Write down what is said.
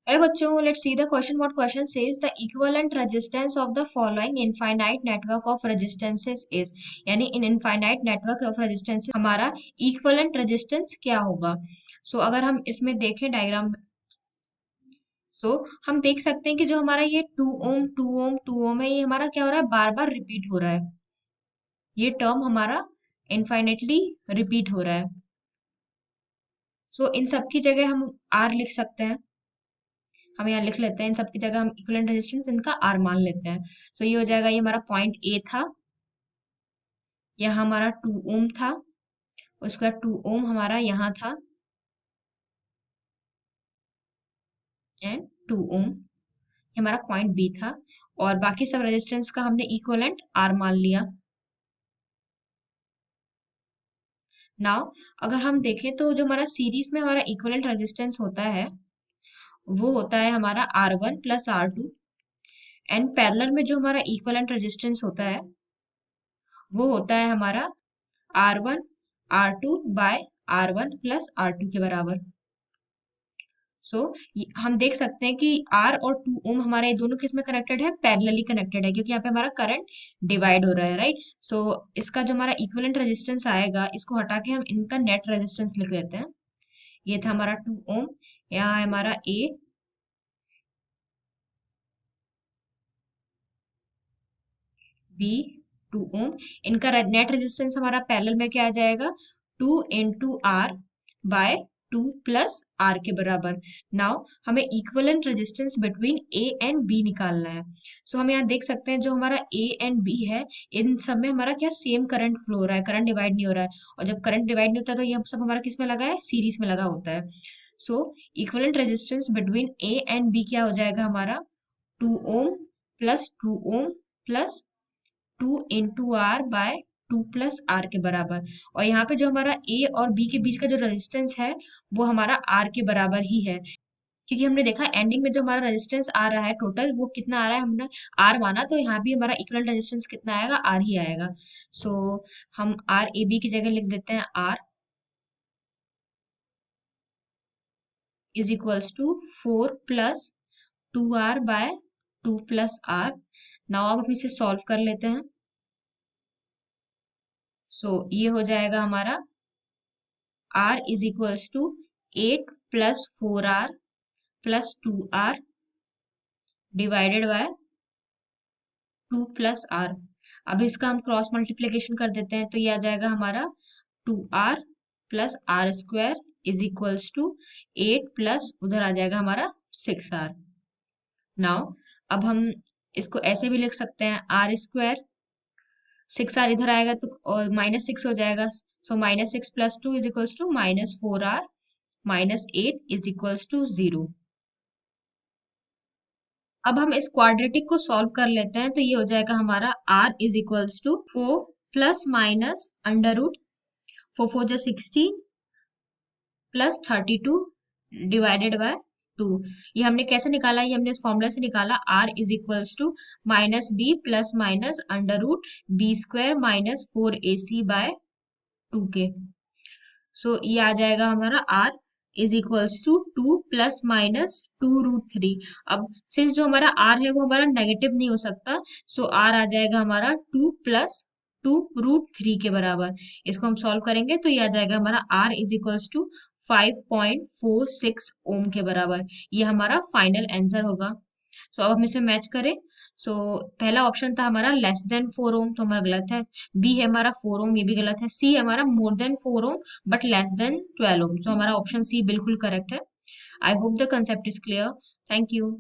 अरे बच्चों, let's see the question. What question says the equivalent resistance of the following infinite network of resistances is. यानी इन infinite network of resistances हमारा equivalent resistance क्या होगा. सो अगर हम इसमें देखें डायग्राम, सो हम देख सकते हैं कि जो हमारा ये 2 ओम 2 ओम 2 ओम है, ये हमारा क्या हो रहा है, बार बार रिपीट हो रहा है. ये टर्म हमारा इनफाइनेटली रिपीट हो रहा है. सो इन सब की जगह हम आर लिख सकते हैं. हम यहाँ लिख लेते हैं, इन सब की जगह हम इक्विवेलेंट रेजिस्टेंस इनका आर मान लेते हैं. सो ये हो जाएगा, ये हमारा पॉइंट ए था, यहाँ हमारा 2 ओम था, उसके बाद 2 ओम हमारा यहाँ था एंड 2 ओम हमारा पॉइंट बी था. और बाकी सब रेजिस्टेंस का हमने इक्विवेलेंट आर मान लिया. नाउ अगर हम देखें तो जो हमारा सीरीज में हमारा इक्विवेलेंट रेजिस्टेंस होता है, वो होता है हमारा R1 + R2. एंड पैरेलल में जो हमारा इक्विवेलेंट रेजिस्टेंस होता है, वो होता है हमारा R1 R2/R1 + R2 के बराबर. सो हम देख सकते हैं कि R और 2 ओम हमारे दोनों किस में कनेक्टेड है, पैरेलली कनेक्टेड है, क्योंकि यहाँ पे हमारा करंट डिवाइड हो रहा है, राइट. सो इसका जो हमारा इक्विवेलेंट रेजिस्टेंस आएगा, इसको हटा के हम इनका नेट रेजिस्टेंस लिख लेते हैं. ये था हमारा 2 ओम, यहाँ है हमारा ए, बी, 2 ओम. इनका नेट रेजिस्टेंस हमारा पैरेलल में क्या आ जाएगा, 2 × R/2 + R के बराबर. नाउ हमें equivalent resistance between A and B निकालना है. सो हम यहाँ देख सकते हैं जो हमारा ए एंड बी है, इन सब में हमारा क्या सेम करंट फ्लो हो रहा है, करंट डिवाइड नहीं हो रहा है. और जब करंट डिवाइड नहीं होता तो ये सब हमारा किस में लगा है, सीरीज में लगा होता है. So equivalent resistance between A and B क्या हो जाएगा हमारा, 2 ओम + 2 ओम + 2 × R/2 + R के बराबर. और यहाँ पे जो हमारा ए और बी के बीच का जो रेजिस्टेंस है, वो हमारा आर के बराबर ही है, क्योंकि हमने देखा एंडिंग में जो हमारा रेजिस्टेंस आ रहा है टोटल, वो कितना आ रहा है, हमने आर माना, तो यहाँ भी हमारा इक्वल रेजिस्टेंस कितना आएगा, आर ही आएगा. सो हम आर ए बी की जगह लिख देते हैं, आर = 4 + 2R/2 + R. नाउ अब हम इसे सॉल्व कर लेते हैं. सो ये हो जाएगा हमारा R = 8 + 4R + 2R divided by 2 + R. अब इसका हम क्रॉस मल्टीप्लिकेशन कर देते हैं, तो ये आ जाएगा हमारा 2R + R² = 8 प्लस उधर आ जाएगा हमारा 6R. नाउ अब हम इसको ऐसे भी लिख सकते हैं, R², 6R इधर आएगा तो और -6 हो जाएगा. सो -6 + 2 = -4R -8 = 0. अब हम इस क्वाड्रेटिक को सॉल्व कर लेते हैं, तो ये हो जाएगा हमारा R = 4 ± अंडर रूट 4 4 जा 16 + 32 डिवाइडेड बाय 2. ये हमने कैसे निकाला, ये हमने इस फॉर्मूला से निकाला, R = -b ± under root b² - 4ac/2 के. सो ये आ जाएगा हमारा R = 2 ± 2√3. अब सिंस जो हमारा R है वो हमारा नेगेटिव नहीं हो सकता, सो R आ जाएगा हमारा 2 + 2√3 के बराबर. इसको हम सॉल्व करेंगे तो ये आ जाएगा हमारा R = 5.46 ओम के बराबर. ये हमारा फाइनल आंसर होगा. सो अब हम इसे मैच करें. सो पहला ऑप्शन था हमारा <4 ओम, तो हमारा गलत है. बी है हमारा 4 ओम, ये भी गलत है. सी है हमारा more than 4 ओम बट <12 ओम. सो हमारा ऑप्शन सी बिल्कुल करेक्ट है. I hope the concept is clear. Thank you.